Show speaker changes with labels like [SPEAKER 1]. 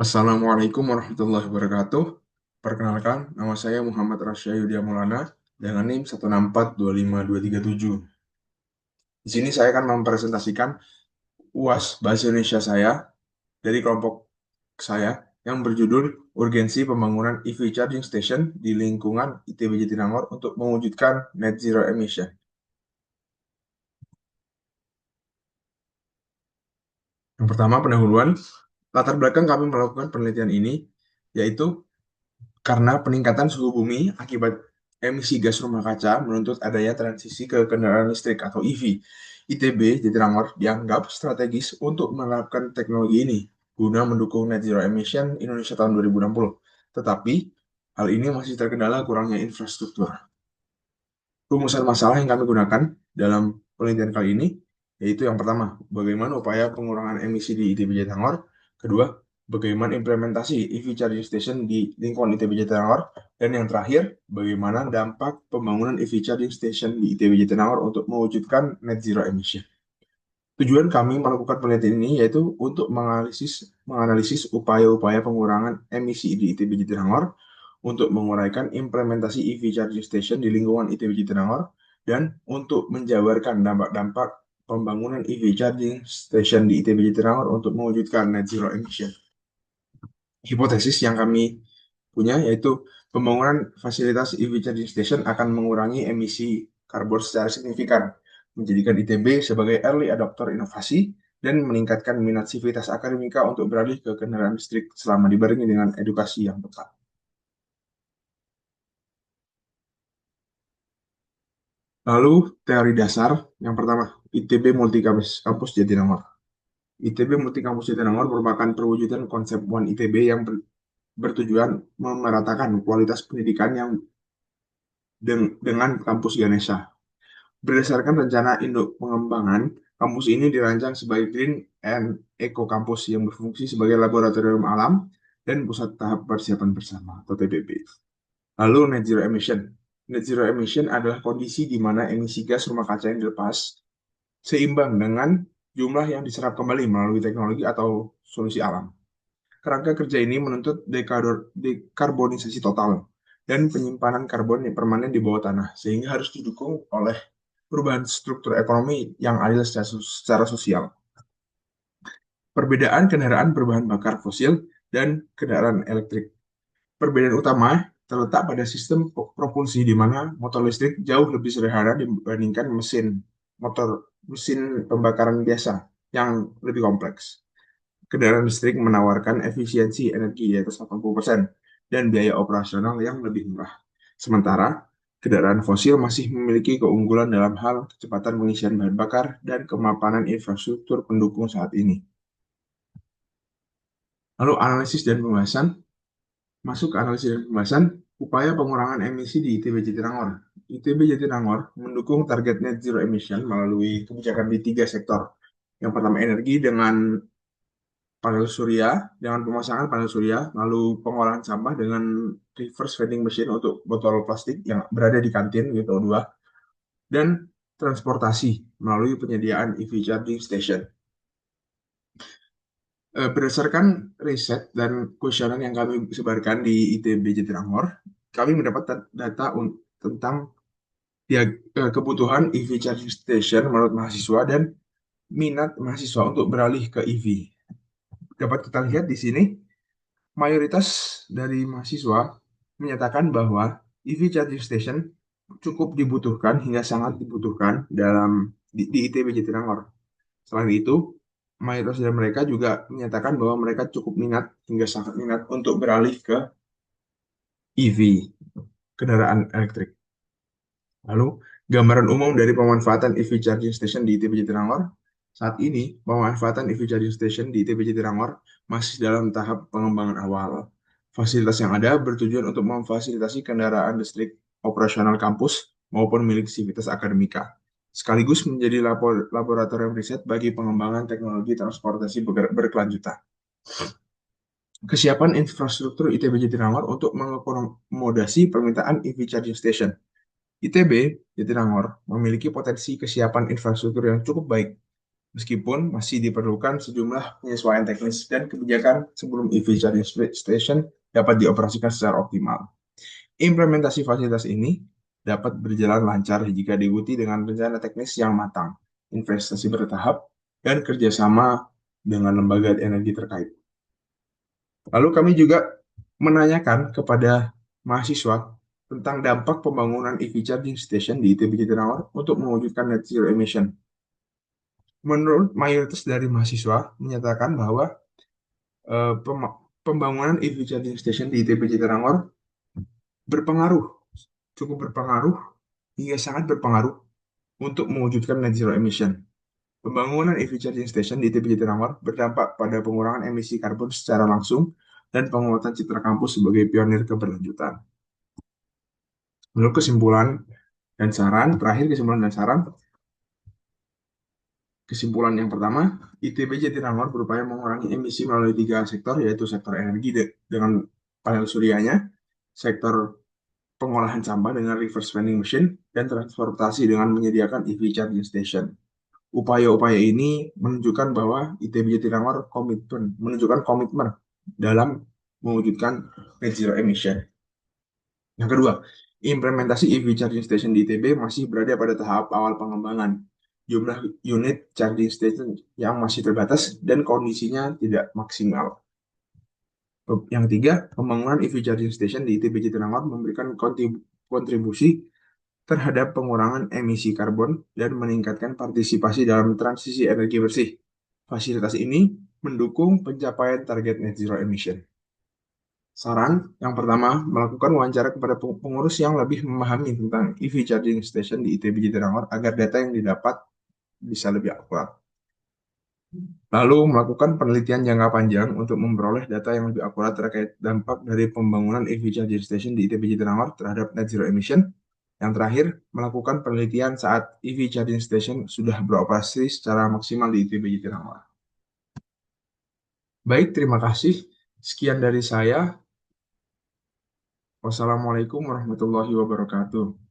[SPEAKER 1] Assalamualaikum warahmatullahi wabarakatuh. Perkenalkan, nama saya Muhammad Rasya Yudya Maulana dengan NIM 1642527. Di sini saya akan mempresentasikan UAS Bahasa Indonesia saya dari kelompok saya yang berjudul Urgensi Pembangunan EV Charging Station di Lingkungan ITB Jatinangor untuk Mewujudkan Net Zero Emission. Yang pertama, pendahuluan. Latar belakang kami melakukan penelitian ini yaitu karena peningkatan suhu bumi akibat emisi gas rumah kaca menuntut adanya transisi ke kendaraan listrik atau EV. ITB Jatinangor dianggap strategis untuk menerapkan teknologi ini guna mendukung net zero emission Indonesia tahun 2060. Tetapi hal ini masih terkendala kurangnya infrastruktur. Rumusan masalah yang kami gunakan dalam penelitian kali ini yaitu yang pertama, bagaimana upaya pengurangan emisi di ITB Jatinangor. Kedua, bagaimana implementasi EV charging station di lingkungan ITB Jatinangor. Dan yang terakhir, bagaimana dampak pembangunan EV charging station di ITB Jatinangor untuk mewujudkan net zero emission. Tujuan kami melakukan penelitian ini yaitu untuk menganalisis upaya-upaya pengurangan emisi di ITB Jatinangor untuk menguraikan implementasi EV charging station di lingkungan ITB Jatinangor dan untuk menjabarkan dampak-dampak pembangunan EV charging station di ITB Jatinangor untuk mewujudkan net zero emission. Hipotesis yang kami punya yaitu pembangunan fasilitas EV charging station akan mengurangi emisi karbon secara signifikan, menjadikan ITB sebagai early adopter inovasi dan meningkatkan minat sivitas akademika untuk beralih ke kendaraan listrik selama dibarengi dengan edukasi yang tepat. Lalu teori dasar yang pertama, ITB Multikampus Jatinangor. ITB Multikampus Jatinangor merupakan perwujudan konsep One ITB yang bertujuan memeratakan kualitas pendidikan yang dengan kampus Ganesha. Berdasarkan rencana induk pengembangan, kampus ini dirancang sebagai Green and Eco Campus yang berfungsi sebagai laboratorium alam dan pusat tahap persiapan bersama atau TPB. Lalu net zero emission. Net zero emission adalah kondisi di mana emisi gas rumah kaca yang dilepas seimbang dengan jumlah yang diserap kembali melalui teknologi atau solusi alam. Kerangka kerja ini menuntut dekarbonisasi total dan penyimpanan karbon yang permanen di bawah tanah, sehingga harus didukung oleh perubahan struktur ekonomi yang adil secara sosial. Perbedaan kendaraan berbahan bakar fosil dan kendaraan elektrik. Perbedaan utama terletak pada sistem propulsi di mana motor listrik jauh lebih sederhana dibandingkan mesin pembakaran biasa yang lebih kompleks. Kendaraan listrik menawarkan efisiensi energi di atas 80% dan biaya operasional yang lebih murah. Sementara kendaraan fosil masih memiliki keunggulan dalam hal kecepatan pengisian bahan bakar dan kemapanan infrastruktur pendukung saat ini. Lalu analisis dan pembahasan. Masuk ke analisis dan pembahasan upaya pengurangan emisi di ITB Jatinangor. ITB Jatinangor mendukung target net zero emission melalui kebijakan di tiga sektor. Yang pertama energi dengan panel surya, dengan pemasangan panel surya, lalu pengolahan sampah dengan reverse vending machine untuk botol plastik yang berada di kantin gitu dua, dan transportasi melalui penyediaan EV charging station. Berdasarkan riset dan kuesioner yang kami sebarkan di ITB Jatinangor, kami mendapat data tentang kebutuhan EV charging station menurut mahasiswa dan minat mahasiswa untuk beralih ke EV. Dapat kita lihat di sini, mayoritas dari mahasiswa menyatakan bahwa EV charging station cukup dibutuhkan hingga sangat dibutuhkan di ITB Jatinangor. Selain itu, mayoritas dari mereka juga menyatakan bahwa mereka cukup minat hingga sangat minat untuk beralih ke EV, kendaraan elektrik. Lalu, gambaran umum dari pemanfaatan EV charging station di ITB Jatinangor. Saat ini, pemanfaatan EV charging station di ITB Jatinangor masih dalam tahap pengembangan awal. Fasilitas yang ada bertujuan untuk memfasilitasi kendaraan listrik operasional kampus maupun milik sivitas akademika, sekaligus menjadi laboratorium riset bagi pengembangan teknologi transportasi berkelanjutan. Kesiapan infrastruktur ITB Jatinangor untuk mengakomodasi permintaan EV charging station. ITB Jatinangor memiliki potensi kesiapan infrastruktur yang cukup baik meskipun masih diperlukan sejumlah penyesuaian teknis dan kebijakan sebelum EV charging station dapat dioperasikan secara optimal. Implementasi fasilitas ini dapat berjalan lancar jika diikuti dengan rencana teknis yang matang, investasi bertahap, dan kerjasama dengan lembaga energi terkait. Lalu kami juga menanyakan kepada mahasiswa tentang dampak pembangunan EV charging station di ITB Jatinangor untuk mewujudkan net zero emission. Menurut mayoritas dari mahasiswa menyatakan bahwa pembangunan EV charging station di ITB Jatinangor berpengaruh, cukup berpengaruh hingga sangat berpengaruh untuk mewujudkan net zero emission. Pembangunan EV charging station di ITB Jatinangor berdampak pada pengurangan emisi karbon secara langsung dan penguatan citra kampus sebagai pionir keberlanjutan. Menurut kesimpulan dan saran, terakhir kesimpulan dan saran, kesimpulan yang pertama, ITB Jatinangor berupaya mengurangi emisi melalui tiga sektor, yaitu sektor energi dengan panel suryanya, sektor pengolahan sampah dengan reverse vending machine, dan transportasi dengan menyediakan EV charging station. Upaya-upaya ini menunjukkan bahwa ITB Jatinangor menunjukkan komitmen dalam mewujudkan net zero emission. Yang kedua, implementasi EV charging station di ITB masih berada pada tahap awal pengembangan. Jumlah unit charging station yang masih terbatas dan kondisinya tidak maksimal. Yang ketiga, pembangunan EV charging station di ITB Jatinangor memberikan kontribusi terhadap pengurangan emisi karbon dan meningkatkan partisipasi dalam transisi energi bersih. Fasilitas ini mendukung pencapaian target net zero emission. Saran yang pertama, melakukan wawancara kepada pengurus yang lebih memahami tentang EV charging station di ITB Jatinangor agar data yang didapat bisa lebih akurat. Lalu melakukan penelitian jangka panjang untuk memperoleh data yang lebih akurat terkait dampak dari pembangunan EV charging station di ITB Jatinangor terhadap net zero emission. Yang terakhir, melakukan penelitian saat EV charging station sudah beroperasi secara maksimal di ITB Jatinangor. Baik, terima kasih. Sekian dari saya. Wassalamualaikum warahmatullahi wabarakatuh.